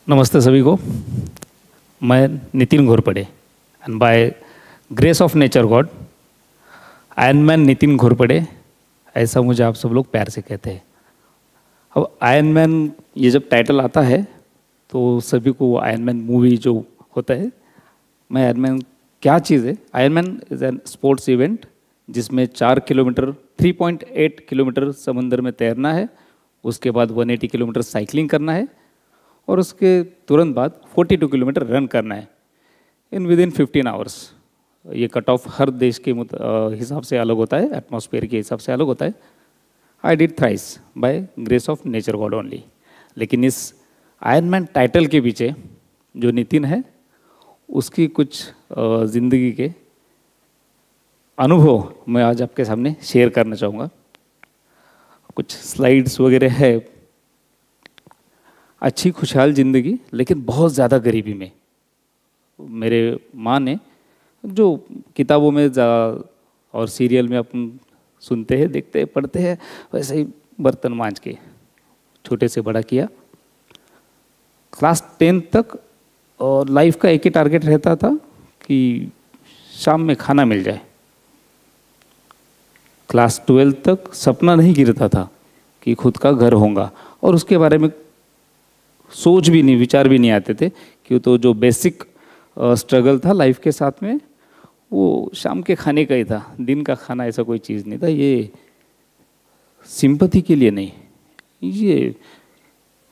नमस्ते सभी को। मैं Nitin Ghorpade and by grace of nature god iron man Nitin Ghorpade, ऐसा मुझे आप सब लोग प्यार से कहते हैं। अब आयरन मैन ये जब टाइटल आता है तो सभी को आयरन मैन मूवी जो होता है, मैं आयरन मैन क्या चीज़ है। Iron man is an sports event जिसमें 4 किलोमीटर 3.8 किलोमीटर समुद्र में तैरना है, उसके बाद 180 किलोमीटर साइकिलिंग करना है और उसके तुरंत बाद 42 किलोमीटर रन करना है इन विदिन 15 आवर्स। ये कट ऑफ हर देश के हिसाब से अलग होता है, एटमॉस्फेयर के हिसाब से अलग होता है। I did thrice by grace of nature god only. लेकिन इस आयरन मैन टाइटल के पीछे जो नितिन है उसकी कुछ ज़िंदगी के अनुभव मैं आज आपके सामने शेयर करना चाहूँगा। कुछ स्लाइड्स वगैरह है। अच्छी खुशहाल ज़िंदगी लेकिन बहुत ज़्यादा गरीबी में। मेरे माँ ने जो किताबों में और सीरियल में अपन सुनते हैं, देखते हैं, पढ़ते हैं, वैसे ही बर्तन मांज के छोटे से बड़ा किया। क्लास 10 तक और लाइफ का एक ही टारगेट रहता था कि शाम में खाना मिल जाए। क्लास 12 तक सपना नहीं गिरता था कि खुद का घर होगा और उसके बारे में सोच भी नहीं, विचार भी नहीं आते थे क्यों। तो जो बेसिक स्ट्रगल था लाइफ के साथ में वो शाम के खाने का ही था। दिन का खाना ऐसा कोई चीज़ नहीं था। ये सिंपैथी के लिए नहीं, ये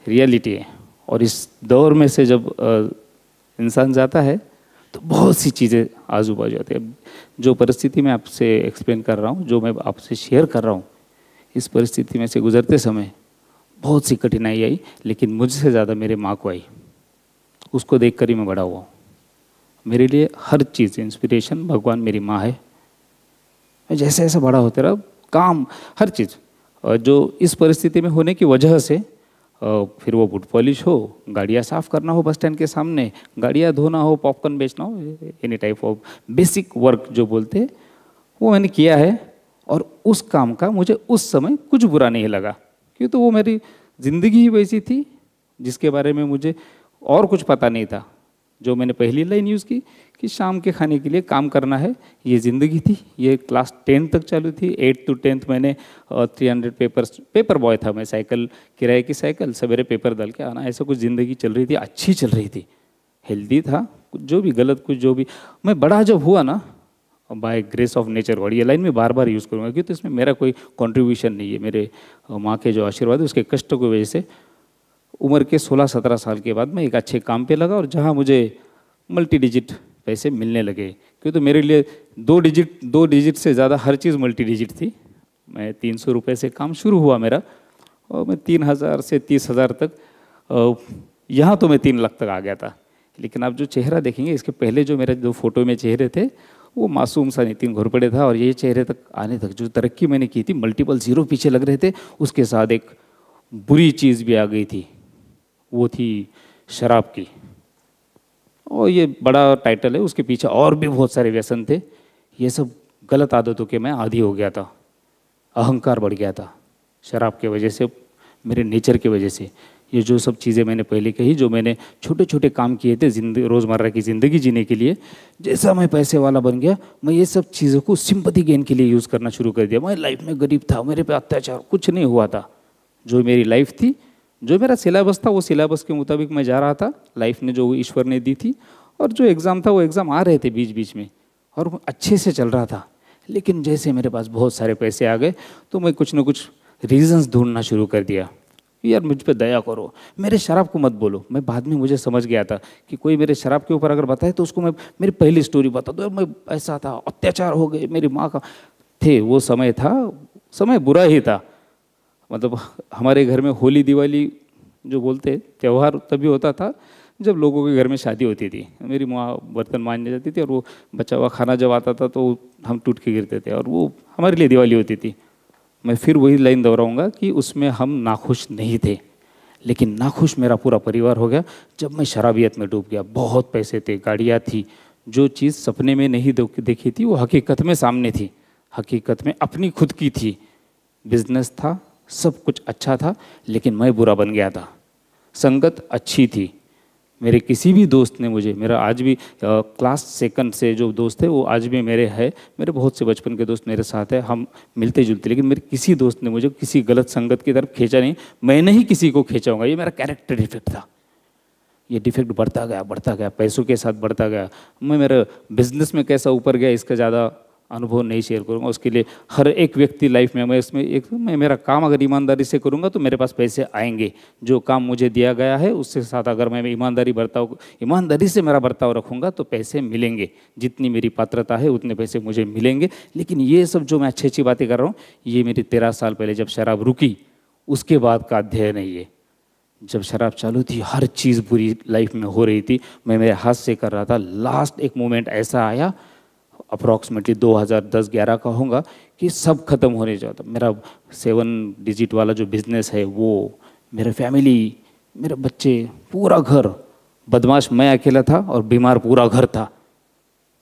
रियलिटी है। और इस दौर में से जब इंसान जाता है तो बहुत सी चीज़ें आजू बाजू आती है। जो परिस्थिति मैं आपसे एक्सप्लेन कर रहा हूँ, जो मैं आपसे शेयर कर रहा हूँ, इस परिस्थिति में से गुजरते समय बहुत सी कठिनाई आई, लेकिन मुझसे ज़्यादा मेरे माँ को आई। उसको देखकर ही मैं बड़ा हुआ। मेरे लिए हर चीज़ इंस्पिरेशन भगवान मेरी माँ है। मैं जैसे जैसे बड़ा होते रहा, काम हर चीज़ जो इस परिस्थिति में होने की वजह से, फिर वो बूट पॉलिश हो, गाड़ियाँ साफ़ करना हो बस स्टैंड के सामने, गाड़ियाँ धोना हो, पॉपकॉर्न बेचना हो, any type of basic work जो बोलते हैं वो मैंने किया है। और उस काम का मुझे उस समय कुछ बुरा नहीं लगा क्यों, तो वो मेरी ज़िंदगी ही वैसी थी जिसके बारे में मुझे और कुछ पता नहीं था। जो मैंने पहली लाइन यूज़ की कि शाम के खाने के लिए काम करना है, ये ज़िंदगी थी। ये क्लास 10 तक चालू थी। 8th to 10th मैंने 300 पेपर बॉय था मैं। साइकिल, किराए की साइकिल, सवेरे पेपर डाल के आना, ऐसा कुछ ज़िंदगी चल रही थी। अच्छी चल रही थी, हेल्दी था, कुछ जो भी गलत, कुछ जो भी। मैं बड़ा जब हुआ ना, by grace of nature god, ये लाइन में बार बार यूज़ करूँगा क्योंकि तो इसमें मेरा कोई कंट्रीब्यूशन नहीं है। मेरे माँ के जो आशीर्वाद है, उसके कष्ट की वजह से उम्र के 16-17 साल के बाद मैं एक अच्छे काम पे लगा और जहाँ मुझे मल्टी डिजिट पैसे मिलने लगे। क्यों, तो मेरे लिए 2 डिजिट से ज़्यादा हर चीज़ मल्टी डिजिट थी। मैं 300 रुपये से काम शुरू हुआ मेरा और मैं 3000 से 30,000 तक, यहाँ तो मैं 3 लाख तक आ गया था। लेकिन आप जो चेहरा देखेंगे, इसके पहले जो मेरे 2 फोटो में चेहरे थे वो मासूम सा नितिन घोरपड़े था। और ये चेहरे तक आने तक जो तरक्की मैंने की थी, मल्टीपल ज़ीरो पीछे लग रहे थे, उसके साथ एक बुरी चीज़ भी आ गई थी, वो थी शराब की। और ये बड़ा टाइटल है, उसके पीछे और भी बहुत सारे व्यसन थे। ये सब गलत आदतों के मैं आदी हो गया था। अहंकार बढ़ गया था शराब की वजह से, मेरे नेचर की वजह से। ये जो सब चीज़ें मैंने पहले कही, जो मैंने छोटे छोटे काम किए थे रोज़मर्रा की ज़िंदगी जीने के लिए, जैसा मैं पैसे वाला बन गया, मैं ये सब चीज़ों को सिंपैथी गेन के लिए यूज़ करना शुरू कर दिया। मैं लाइफ में गरीब था, मेरे पे अत्याचार कुछ नहीं हुआ था। जो मेरी लाइफ थी, जो मेरा सिलेबस था, वो सिलेबस के मुताबिक मैं जा रहा था। लाइफ ने जो ईश्वर ने दी थी, और जो एग्ज़ाम था वो एग्ज़ाम आ रहे थे बीच बीच में, और अच्छे से चल रहा था। लेकिन जैसे मेरे पास बहुत सारे पैसे आ गए तो मैं कुछ ना कुछ रीजंस ढूंढना शुरू कर दिया। यार मुझ पे दया करो, मेरे शराब को मत बोलो। मैं बाद में मुझे समझ गया था कि कोई मेरे शराब के ऊपर अगर बताए तो उसको मैं मेरी पहली स्टोरी बता दो। मैं ऐसा था, अत्याचार हो गए मेरी माँ का, थे वो समय था, समय बुरा ही था। मतलब हमारे घर में होली दिवाली जो बोलते त्यौहार तभी होता था जब लोगों के घर में शादी होती थी। मेरी माँ बर्तन मांजने जाती थी और वो बचा हुआ खाना जब आता था तो हम टूट के गिरते थे, और वो हमारे लिए दिवाली होती थी। मैं फिर वही लाइन दोहराऊंगा कि उसमें हम नाखुश नहीं थे, लेकिन नाखुश मेरा पूरा परिवार हो गया जब मैं शराबियत में डूब गया। बहुत पैसे थे, गाड़ियाँ थी, जो चीज़ सपने में नहीं देखी थी वो हकीकत में सामने थी, हकीकत में अपनी खुद की थी। बिजनेस था, सब कुछ अच्छा था, लेकिन मैं बुरा बन गया था। संगत अच्छी थी, मेरे किसी भी दोस्त ने मुझे, मेरा आज भी क्लास सेकंड से जो दोस्त है वो आज भी मेरे है, मेरे बहुत से बचपन के दोस्त मेरे साथ है, हम मिलते जुलते, लेकिन मेरे किसी दोस्त ने मुझे किसी गलत संगत की तरफ खींचा नहीं। मैंने ही किसी को खींचा होगा, ये मेरा कैरेक्टर डिफेक्ट था। ये डिफेक्ट बढ़ता गया, पैसों के साथ बढ़ता गया। मैं मेरे बिजनेस में कैसा ऊपर गया इसका ज़्यादा अनुभव नहीं शेयर करूंगा। उसके लिए हर एक व्यक्ति लाइफ में, मैं मेरा काम अगर ईमानदारी से करूंगा तो मेरे पास पैसे आएंगे। जो काम मुझे दिया गया है उसके साथ अगर मैं ईमानदारी से मेरा बर्ताव रखूंगा तो पैसे मिलेंगे। जितनी मेरी पात्रता है उतने पैसे मुझे मिलेंगे। लेकिन ये सब जो मैं अच्छी अच्छी बातें कर रहा हूँ, ये मेरी 13 साल पहले जब शराब रुकी उसके बाद का अध्ययन है। ये जब शराब चालू थी हर चीज़ बुरी लाइफ में हो रही थी, मैं मेरे हाथ से कर रहा था। लास्ट एक मोमेंट ऐसा आया, अप्रॉक्सीमेटली 2010-11 का होगा, कि सब खत्म होने जाता। मेरा 7 डिजिट वाला जो बिजनेस है वो, मेरा फैमिली, मेरे बच्चे, पूरा घर। बदमाश मैं अकेला था और बीमार पूरा घर था।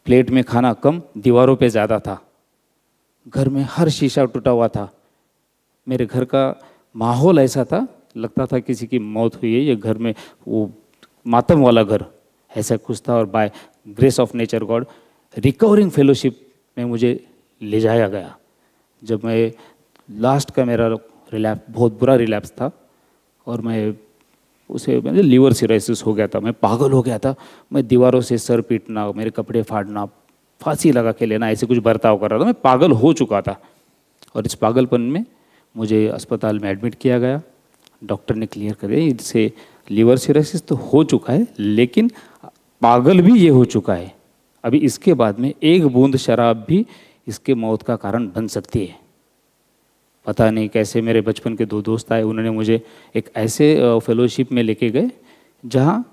प्लेट में खाना कम, दीवारों पे ज़्यादा था। घर में हर शीशा टूटा हुआ था। मेरे घर का माहौल ऐसा था, लगता था किसी की मौत हुई है। ये घर में वो मातम वाला घर ऐसा कुछ था। और by grace of nature god recovering fellowship में मुझे ले जाया गया। जब मैं लास्ट का मेरा रिलैप्स, बहुत बुरा रिलैप्स था, और मुझे लीवर सिरोसिस हो गया था। मैं पागल हो गया था। मैं दीवारों से सर पीटना, मेरे कपड़े फाड़ना, फांसी लगा के लेना, ऐसे कुछ बर्ताव कर रहा था। मैं पागल हो चुका था। और इस पागलपन में मुझे अस्पताल में एडमिट किया गया। डॉक्टर ने क्लियर कर दिया इससे लीवर सिरोसिस तो हो चुका है, लेकिन पागल भी ये हो चुका है। अभी इसके बाद में एक बूंद शराब भी इसके मौत का कारण बन सकती है। पता नहीं कैसे मेरे बचपन के 2 दोस्त आए, उन्होंने मुझे एक ऐसे फेलोशिप में लेके गए जहाँ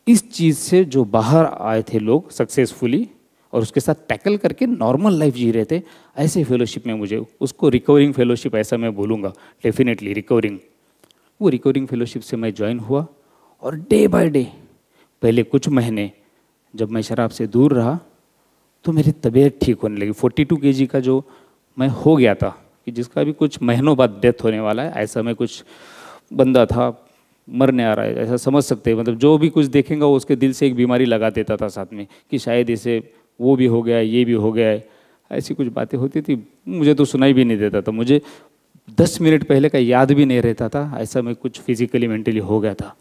इस चीज़ से जो बाहर आए थे लोग सक्सेसफुली और उसके साथ टैकल करके नॉर्मल लाइफ जी रहे थे, ऐसे फेलोशिप में मुझे, उसको रिकवरिंग फेलोशिप ऐसा मैं बोलूँगा, डेफिनेटली रिकवरिंग। वो रिकवरिंग फेलोशिप से मैं ज्वाइन हुआ और डे बाय डे, पहले कुछ महीने जब मैं शराब से दूर रहा तो मेरी तबीयत ठीक होने लगी। 42 kg का जो मैं हो गया था, कि जिसका भी कुछ महीनों बाद डेथ होने वाला है, ऐसा मैं कुछ बंदा था, मरने आ रहा है ऐसा समझ सकते हैं। मतलब जो भी कुछ देखेंगा वो उसके दिल से एक बीमारी लगा देता था साथ में, कि शायद इसे वो भी हो गया है, ये भी हो गया है, ऐसी कुछ बातें होती थी। मुझे तो सुनाई भी नहीं देता था, मुझे 10 मिनट पहले का याद भी नहीं रहता था। ऐसा मैं कुछ फिजिकली मेंटली हो गया था।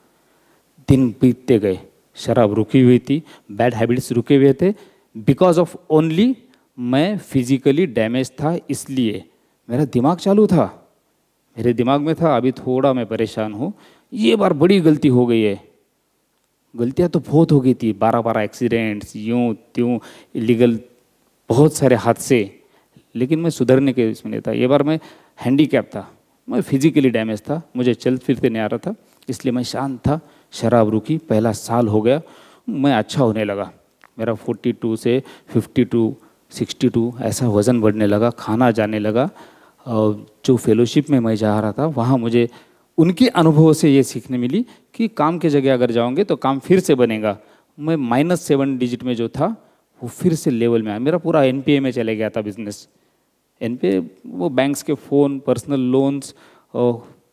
दिन बीतते गए, शराब रुकी हुई थी, बैड हैबिट्स रुके हुए थे, बिकॉज ऑफ ओनली मैं फिजिकली डैमेज था। इसलिए मेरा दिमाग चालू था, मेरे दिमाग में था अभी थोड़ा मैं परेशान हूँ, ये बार बड़ी गलती हो गई है। गलतियाँ तो बहुत हो गई थी, 12 एक्सीडेंट्स, यूँ त्यों, इलीगल बहुत सारे हादसे, लेकिन मैं सुधरने के इसमें नहीं था। ये बार मैं हैंडीकैप था, मैं फिजिकली डैमेज था, मुझे चल फिरते नहीं आ रहा था, इसलिए मैं शांत था। शराब रुकी, पहला साल हो गया, मैं अच्छा होने लगा। मेरा 42 से 52, 62 ऐसा वज़न बढ़ने लगा, खाना जाने लगा। जो फेलोशिप में मैं जा रहा था वहाँ मुझे उनके अनुभव से ये सीखने मिली कि काम की जगह अगर जाओगे तो काम फिर से बनेगा। मैं -7 डिजिट में जो था वो फिर से लेवल में आया। मेरा पूरा एनपीए में चले गया था बिजनेस। एनपीए वो बैंक्स के फ़ोन, पर्सनल लोन्स,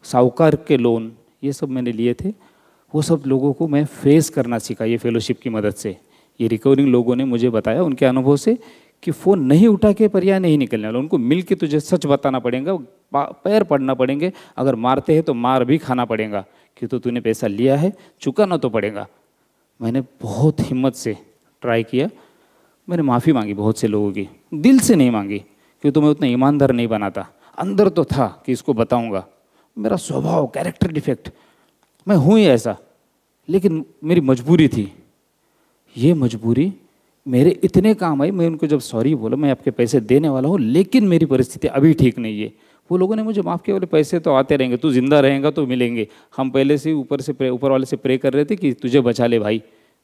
साहूकार के लोन, ये सब मैंने लिए थे। वो सब लोगों को मैं फेस करना सीखा ये फेलोशिप की मदद से। ये रिकवरिंग लोगों ने मुझे बताया उनके अनुभव से कि फ़ोन नहीं उठा के पर्याय नहीं निकलने वाला, उनको मिल के तुझे सच बताना पड़ेगा, पैर पड़ना पड़ेंगे, अगर मारते हैं तो मार भी खाना पड़ेगा, कि तो तूने पैसा लिया है, चुकाना तो पड़ेगा। मैंने बहुत हिम्मत से ट्राई किया, मैंने माफ़ी मांगी बहुत से लोगों की, दिल से नहीं मांगी क्योंकि तो मैं उतना ईमानदार नहीं बना था। अंदर तो था कि इसको बताऊंगा, मेरा स्वभाव, कैरेक्टर डिफेक्ट, मैं हूँ ही ऐसा, लेकिन मेरी मजबूरी थी। ये मजबूरी मेरे इतने काम आई, मैं उनको जब सॉरी बोला, मैं आपके पैसे देने वाला हूँ लेकिन मेरी परिस्थिति अभी ठीक नहीं है, वो लोगों ने मुझे माफ़ किया, बोले पैसे तो आते रहेंगे, तू जिंदा रहेगा तो मिलेंगे। हम पहले से ऊपर वाले से प्रे कर रहे थे कि तुझे बचा ले भाई,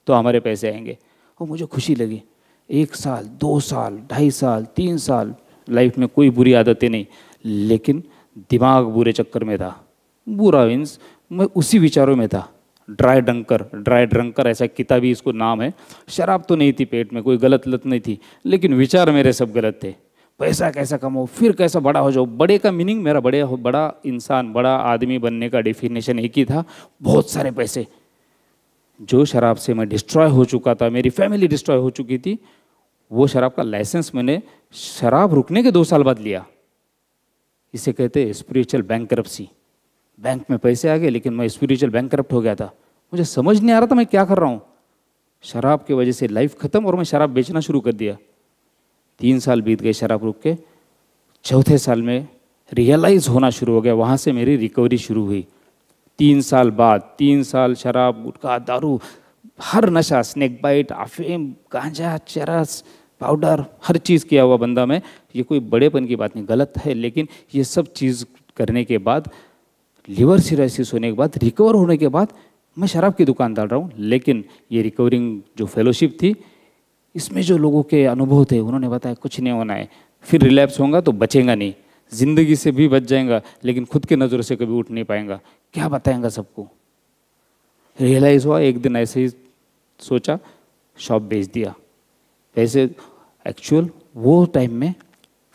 तो हमारे पैसे आएंगे। और मुझे खुशी लगी। 1 साल, 2 साल, 2.5 साल, 3 साल लाइफ में कोई बुरी आदतें नहीं, लेकिन दिमाग बुरे चक्कर में था। बुरा मीन्स मैं उसी विचारों में था। ड्राई ड्रंकर ऐसा किताबी इसको नाम है। शराब तो नहीं थी पेट में, कोई गलत लत नहीं थी, लेकिन विचार मेरे सब गलत थे। पैसा कैसा कमाओ, फिर कैसा बड़ा हो जाओ। बड़े का मीनिंग मेरा बड़ा इंसान, बड़ा आदमी बनने का डेफिनेशन एक ही था, बहुत सारे पैसे। जो शराब से मैं डिस्ट्रॉय हो चुका था, मेरी फैमिली डिस्ट्रॉय हो चुकी थी, वो शराब का लाइसेंस मैंने शराब रुकने के 2 साल बाद लिया। इसे कहते हैं स्पिरिचुअल बैंकरप्सी। बैंक में पैसे आ गए लेकिन मैं स्पिरिचुअल बैंकरप्ट हो गया था। मुझे समझ नहीं आ रहा था मैं क्या कर रहा हूँ। शराब की वजह से लाइफ खत्म और मैं शराब बेचना शुरू कर दिया। 3 साल बीत गए शराब रुक के। चौथे साल में रियलाइज़ होना शुरू हो गया, वहाँ से मेरी रिकवरी शुरू हुई। 3 साल बाद, 3 साल शराब, गुटखा, दारू, हर नशा, स्नेक बाइट, अफीम, गांजा, चरस, पाउडर, हर चीज़ किया हुआ बंदा मैं। ये कोई बड़ेपन की बात नहीं, गलत है, लेकिन ये सब चीज़ करने के बाद, लिवर सिरोसिस होने के बाद, रिकवर होने के बाद मैं शराब की दुकान डाल रहा हूँ। लेकिन ये रिकवरिंग जो फेलोशिप थी, इसमें जो लोगों के अनुभव थे, उन्होंने बताया कुछ नहीं होना है, फिर रिलैप्स होगा तो बचेगा नहीं, ज़िंदगी से भी बच जाएगा लेकिन खुद के नज़रों से कभी उठ नहीं पाएगा। क्या बताएंगा सबको। रियलाइज़ हुआ, एक दिन ऐसे ही सोचा, शॉप बेच दिया। पैसे एक्चुअल वो टाइम में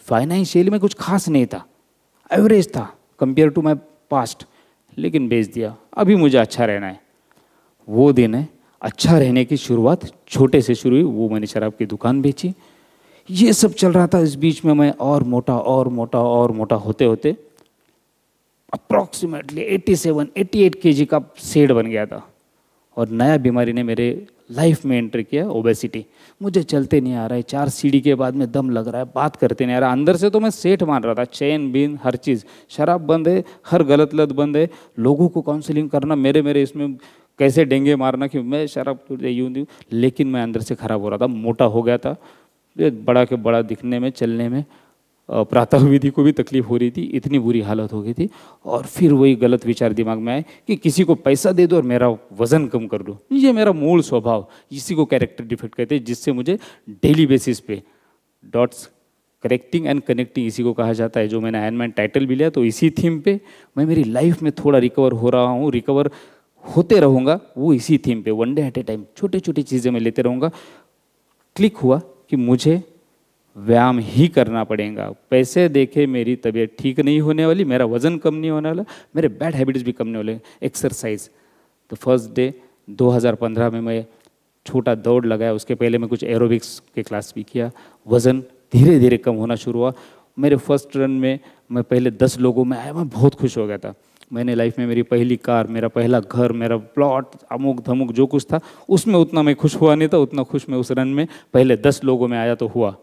फाइनेंशियली में कुछ खास नहीं था, एवरेज था कंपेयर टू माई पास्ट, लेकिन बेच दिया। अभी मुझे अच्छा रहना है। वो दिन है अच्छा रहने की शुरुआत छोटे से शुरू हुई। वो मैंने शराब की दुकान बेची। ये सब चल रहा था, इस बीच में मैं और मोटा और मोटा और मोटा होते होते अप्रॉक्सीमेटली 87-88 kg का सेठ बन गया था। और नया बीमारी ने मेरे लाइफ में एंटर किया, ओबेसिटी। मुझे चलते नहीं आ रहा है, 4 सीढ़ी के बाद में दम लग रहा है, बात करते नहीं आ रहा। अंदर से तो मैं सेठ मान रहा था, चैन बीन हर चीज़, शराब बंद है, हर गलत लत बंद है, लोगों को काउंसलिंग करना, मेरे इसमें कैसे डेंगे मारना कि मैं शराब यूँ, लेकिन मैं अंदर से खराब हो रहा था, मोटा हो गया था, बड़ा के बड़ा दिखने में, चलने में, प्रातः विधि को भी तकलीफ हो रही थी, इतनी बुरी हालत हो गई थी। और फिर वही गलत विचार दिमाग में आए कि किसी को पैसा दे दो और मेरा वजन कम कर दो। ये मेरा मूल स्वभाव, इसी को कैरेक्टर डिफेक्ट कहते हैं, जिससे मुझे डेली बेसिस पे डॉट्स करेक्टिंग एंड कनेक्टिंग इसी को कहा जाता है। जो मैंने आयरन टाइटल भी लिया तो इसी थीम पे मैं मेरी लाइफ में थोड़ा रिकवर हो रहा हूँ, रिकवर होते रहूँगा, वो इसी थीम पे, one day at a time, छोटी छोटी चीज़ें मैं लेते रहूँगा। क्लिक हुआ कि मुझे व्यायाम ही करना पड़ेगा। पैसे देखे मेरी तबीयत ठीक नहीं होने वाली, मेरा वजन कम नहीं होने वाला, मेरे बैड हैबिट्स भी कम नहीं होने वाले। एक्सरसाइज, तो फर्स्ट डे 2015 में मैं छोटा दौड़ लगाया, उसके पहले मैं कुछ एरोबिक्स के क्लास भी किया। वज़न धीरे धीरे कम होना शुरू हुआ। मेरे फर्स्ट रन में मैं पहले 10 लोगों में आया, मैं बहुत खुश हो गया था। मैंने लाइफ में मेरी पहली कार, मेरा पहला घर, मेरा प्लॉट, अमुक धमुक जो कुछ था, उसमें उतना मैं खुश हुआ नहीं था, उतना खुश मैं उस रन में पहले 10 लोगों में आया तो हुआ।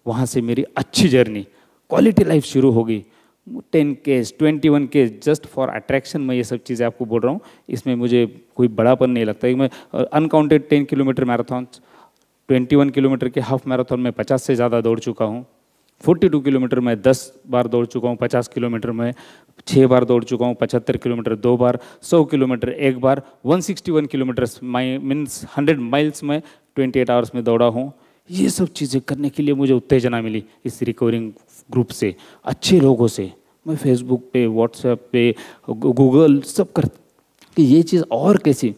वहाँ से मेरी अच्छी जर्नी, क्वालिटी लाइफ शुरू हो गई। 10 case, 21 case, just for attraction मैं ये सब चीज़ें आपको बोल रहा हूँ। इसमें मुझे कोई बड़ापन नहीं लगता। मैं अनकाउंटेड 10 किलोमीटर मैराथन, 21 किलोमीटर के हाफ मैराथन में 50 से ज़्यादा दौड़ चुका हूँ। 42 किलोमीटर में 10 बार दौड़ चुका हूँ, 50 किलोमीटर में 6 बार दौड़ चुका हूँ, 75 किलोमीटर 2 बार, 100 किलोमीटर 1 बार, 161 किलोमीटर मीन्स 100 माइल्स में 28 आवर्स में दौड़ा हूँ। ये सब चीज़ें करने के लिए मुझे उत्तेजना मिली इस रिकवरिंग ग्रुप से, अच्छे लोगों से। मैं फेसबुक पे, व्हाट्सएप पे, गूगल सब कर कि ये चीज़ और कैसी,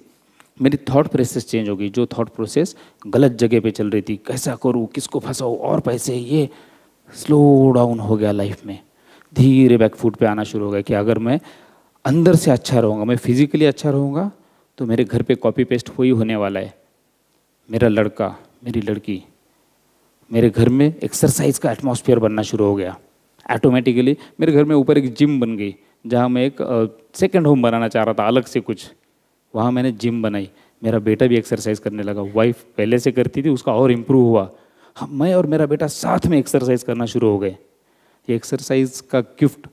मेरी थॉट प्रोसेस चेंज हो गई। जो थॉट प्रोसेस गलत जगह पे चल रही थी, कैसा करूँ, किसको फंसाऊँ और पैसे, ये स्लो डाउन हो गया लाइफ में। धीरे बैक फुट पे आना शुरू हो गया कि अगर मैं अंदर से अच्छा रहूँगा, मैं फिजिकली अच्छा रहूँगा, तो मेरे घर पे कॉपी पेस्ट वही होने वाला है। मेरा लड़का, मेरी लड़की, मेरे घर में एक्सरसाइज का एटमॉस्फेयर बनना शुरू हो गया। ऑटोमेटिकली मेरे घर में ऊपर एक जिम बन गई, जहाँ मैं एक सेकंड होम बनाना चाह रहा था अलग से कुछ, वहाँ मैंने जिम बनाई। मेरा बेटा भी एक्सरसाइज करने लगा। वाइफ पहले से करती थी, उसका और इम्प्रूव हुआ। मैं और मेरा बेटा साथ में एक्सरसाइज करना शुरू हो गए। ये एक्सरसाइज का गिफ्ट,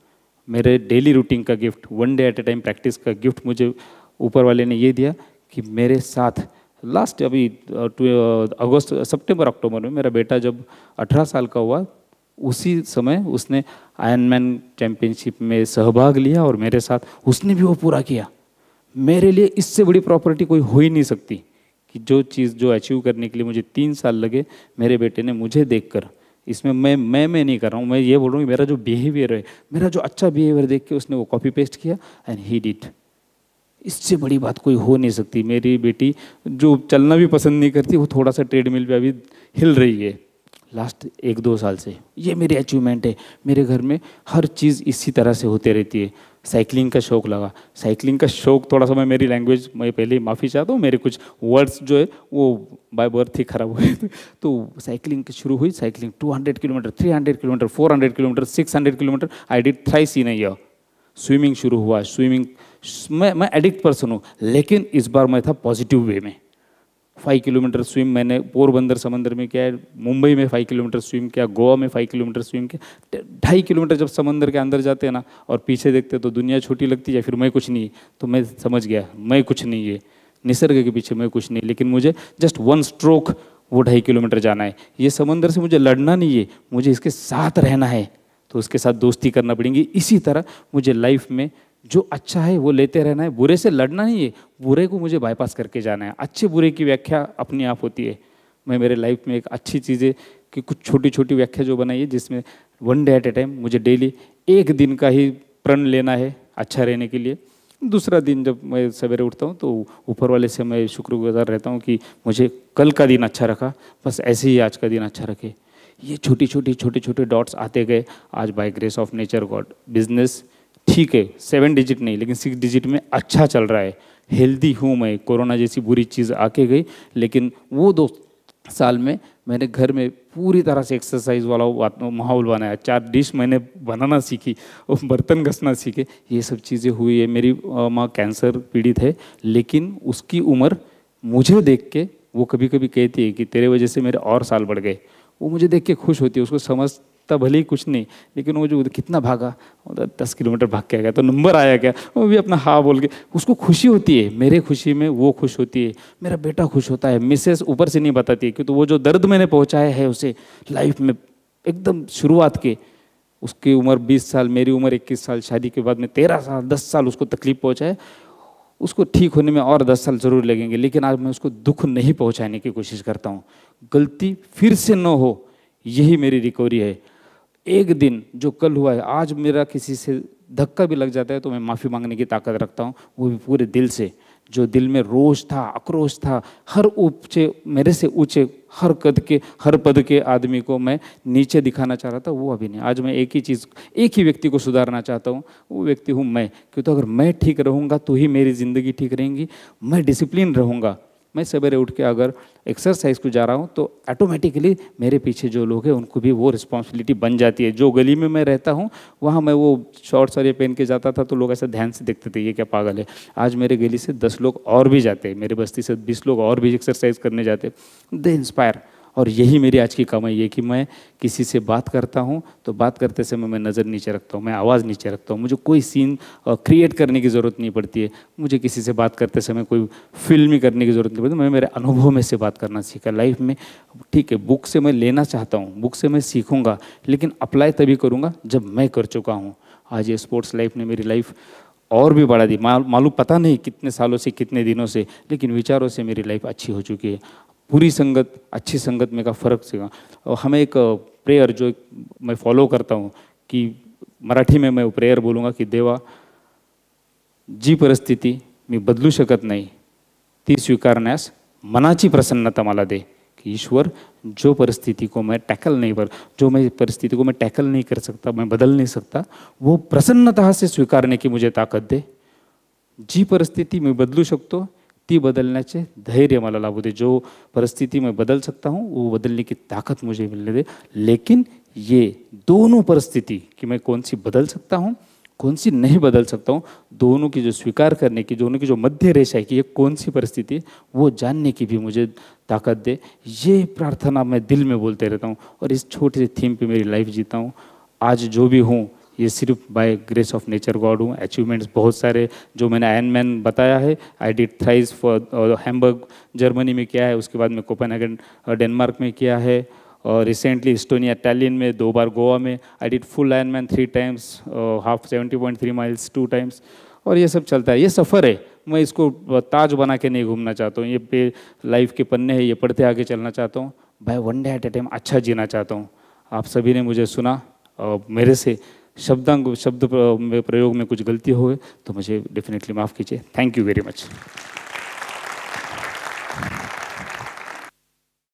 मेरे डेली रूटीन का gift, one day at a time practice का गिफ्ट मुझे ऊपर वाले ने ये दिया कि मेरे साथ लास्ट अभी अगस्त, सितंबर, अक्टूबर में मेरा बेटा जब 18 साल का हुआ, उसी समय उसने आयरनमैन चैम्पियनशिप में सहभाग लिया और मेरे साथ उसने भी वो पूरा किया। मेरे लिए इससे बड़ी प्रॉपर्टी कोई हो ही नहीं सकती कि जो चीज़ जो अचीव करने के लिए मुझे 3 साल लगे, मेरे बेटे ने मुझे देखकर, इसमें मैं नहीं कर रहा हूँ, मैं ये बोल रहा हूँ कि मेरा जो बिहेवियर है, मेरा जो अच्छा बिहेवियर देख के उसने वो कॉपी पेस्ट किया एंड ही डिड। इससे बड़ी बात कोई हो नहीं सकती। मेरी बेटी जो चलना भी पसंद नहीं करती, वो थोड़ा सा ट्रेडमिल पे अभी हिल रही है लास्ट 1-2 साल से। ये मेरी अचीवमेंट है। मेरे घर में हर चीज़ इसी तरह से होते रहती है। साइकिलिंग का शौक लगा। साइकिलिंग का शौक थोड़ा सा, मैं मेरी लैंग्वेज, मैं पहले ही माफ़ी चाहता हूँ, मेरे कुछ वर्ड्स जो है वो बाय बर्थ ही खराब हुए थे। तो साइकिलिंग की शुरू हुई, cycling 200 kilometre, 300 kilometre, 400 kilometre, 600 kilometre, I did thrice in a year. Swimming शुरू हुआ, स्विमिंग मैं एडिक्ट पर्सन हूँ, लेकिन इस बार मैं था पॉजिटिव वे में। 5 किलोमीटर स्विम मैंने पोरबंदर समंदर में किया है, मुंबई में 5 किलोमीटर स्विम किया, गोवा में 5 किलोमीटर स्विम किया। 2.5 किलोमीटर जब समंदर के अंदर जाते हैं ना और पीछे देखते तो दुनिया छोटी लगती है, फिर मैं कुछ नहीं, तो मैं समझ गया मैं कुछ नहीं है, निसर्ग के पीछे मैं कुछ नहीं, लेकिन मुझे जस्ट 1 स्ट्रोक वो 2.5 किलोमीटर जाना है। ये समंदर से मुझे लड़ना नहीं है, मुझे इसके साथ रहना है, तो उसके साथ दोस्ती करना पड़ेगी। इसी तरह मुझे लाइफ में जो अच्छा है वो लेते रहना है, बुरे से लड़ना नहीं है, बुरे को मुझे बाईपास करके जाना है। अच्छे बुरे की व्याख्या अपनी आप होती है। मैं मेरे लाइफ में एक अच्छी चीज़ें कि कुछ छोटी छोटी व्याख्या जो बनाई है, जिसमें 1 डे एट ए टाइम, मुझे डेली 1 दिन का ही प्रण लेना है अच्छा रहने के लिए। दूसरा दिन जब मैं सवेरे उठता हूँ तो ऊपर वाले से मैं शुक्रगुजार रहता हूँ कि मुझे कल का दिन अच्छा रखा, बस ऐसे ही आज का दिन अच्छा रखे। ये छोटे छोटे डॉट्स आते गए। आज by grace of nature god business ठीक है, 7 डिजिट नहीं लेकिन 6 डिजिट में अच्छा चल रहा है, हेल्दी हूँ मैं। कोरोना जैसी बुरी चीज़ आके गई, लेकिन वो 2 साल में मैंने घर में पूरी तरह से एक्सरसाइज वाला माहौल बनाया। 4 डिश मैंने बनाना सीखी और बर्तन घसना सीखे, ये सब चीज़ें हुई है। मेरी माँ कैंसर पीड़ित है, लेकिन उसकी उम्र मुझे देख के वो कभी कभी कहती है कि तेरे वजह से मेरे और साल बढ़ गए। वो मुझे देख के खुश होती है, उसको समझता भले ही कुछ नहीं, लेकिन वो जो कितना भागा, 10 किलोमीटर भाग के आ गया तो नंबर आया क्या, वो भी अपना हाँ बोल के उसको खुशी होती है। मेरे खुशी में वो खुश होती है, मेरा बेटा खुश होता है। मिसेस ऊपर से नहीं बताती है, क्योंकि वो जो दर्द मैंने पहुंचाया है उसे लाइफ में एकदम शुरुआत के, उसकी उम्र 20 साल, मेरी उम्र 21 साल, शादी के बाद में 13 साल 10 साल उसको तकलीफ पहुंचाए, उसको ठीक होने में और 10 साल जरूर लगेंगे, लेकिन आज मैं उसको दुख नहीं पहुंचाने की कोशिश करता हूँ। गलती फिर से न हो, यही मेरी रिकवरी है। एक दिन जो कल हुआ है, आज मेरा किसी से धक्का भी लग जाता है तो मैं माफ़ी मांगने की ताकत रखता हूँ, वो भी पूरे दिल से। जो दिल में रोष था, आक्रोश था, हर ऊंचे, मेरे से ऊंचे, हर कद के, हर पद के आदमी को मैं नीचे दिखाना चाह रहा था, वो अभी नहीं। आज मैं एक ही चीज़, एक ही व्यक्ति को सुधारना चाहता हूँ, वो व्यक्ति हूँ मैं। क्योंकि अगर मैं ठीक रहूँगा तो ही मेरी ज़िंदगी ठीक रहेगी। मैं डिसिप्लिन रहूँगा। मैं सवेरे उठ के अगर एक्सरसाइज को जा रहा हूँ तो ऑटोमेटिकली मेरे पीछे जो लोग हैं उनको भी वो रिस्पॉन्सिबिलिटी बन जाती है। जो गली में मैं रहता हूँ वहाँ मैं वो शॉर्ट्स और ये पहन के जाता था तो लोग ऐसा ध्यान से देखते थे, ये क्या पागल है। आज मेरे गली से 10 लोग और भी जाते हैं, मेरे बस्ती से 20 लोग और भी एक्सरसाइज करने जाते, दे इंस्पायर। और यही मेरी आज की कमाई है कि मैं किसी से बात करता हूँ तो बात करते समय मैं नज़र नीचे रखता हूँ, मैं आवाज़ नीचे रखता हूँ। मुझे कोई सीन क्रिएट करने की ज़रूरत नहीं पड़ती है, मुझे किसी से बात करते समय कोई फिल्म करने की ज़रूरत नहीं पड़ती। मैं मेरे अनुभव में से बात करना सीखा लाइफ में। ठीक है, बुक से मैं लेना चाहता हूँ, बुक से मैं सीखूँगा, लेकिन अप्लाई तभी करूँगा जब मैं कर चुका हूँ। आज ये स्पोर्ट्स लाइफ ने मेरी लाइफ और भी बढ़ा दी। मालूम पता नहीं कितने सालों से, कितने दिनों से, लेकिन विचारों से मेरी लाइफ अच्छी हो चुकी है। बुरी संगत अच्छी संगत में का फ़र्क सीखा। और हमें एक प्रेयर जो मैं फॉलो करता हूँ कि मराठी में मैं प्रेयर बोलूँगा कि देवा, जी परिस्थिती मी बदलू शकत नाही ती स्वीकारण्यास मनाची प्रसन्नता मला दे। कि ईश्वर, जो परिस्थिति को मैं टैकल नहीं कर, जो मैं परिस्थिति को मैं टैकल नहीं कर सकता, मैं बदल नहीं सकता, वो प्रसन्नता से स्वीकारने की मुझे ताकद दे। जी परिस्थिती मी बदलू शकतो ती बदलण्याचे धैर्य मला लाभू दे। जो परिस्थिति मैं बदल सकता हूँ वो बदलने की ताकत मुझे मिलने दे। लेकिन ये दोनों परिस्थिति कि मैं कौन सी बदल सकता हूँ, कौन सी नहीं बदल सकता हूँ, दोनों की जो स्वीकार करने की, दोनों की जो मध्य रेखा है कि ये कौन सी परिस्थिति है, वो जानने की भी मुझे ताकत दे। ये प्रार्थना मैं दिल में बोलते रहता हूँ और इस छोटे से थीम पे मेरी लाइफ जीता हूँ। आज जो भी हूँ ये सिर्फ by grace of nature God हूँ। अचीवमेंट्स बहुत सारे जो मैंने आयरन मैन बताया है, I did thrice for Hamburg Germany में किया है, उसके बाद में कोपेनहेगन डेनमार्क में किया है, और रिसेंटली इस्टोनिया इटालियन में 2 बार, गोवा में I did full iron man 3 times, half 70.3 miles 2 times. और ये सब चलता है, ये सफ़र है। मैं इसको ताज बना के नहीं घूमना चाहता हूँ, ये पे लाइफ के पन्ने हैं, ये पढ़ते आगे चलना चाहता हूँ। By 1 day at a time अच्छा जीना चाहता हूँ। आप सभी ने मुझे सुना, मेरे से शब्द प्रयोग में कुछ गलती हो गई तो मुझे डेफिनेटली माफ़ कीजिए। Thank you very much.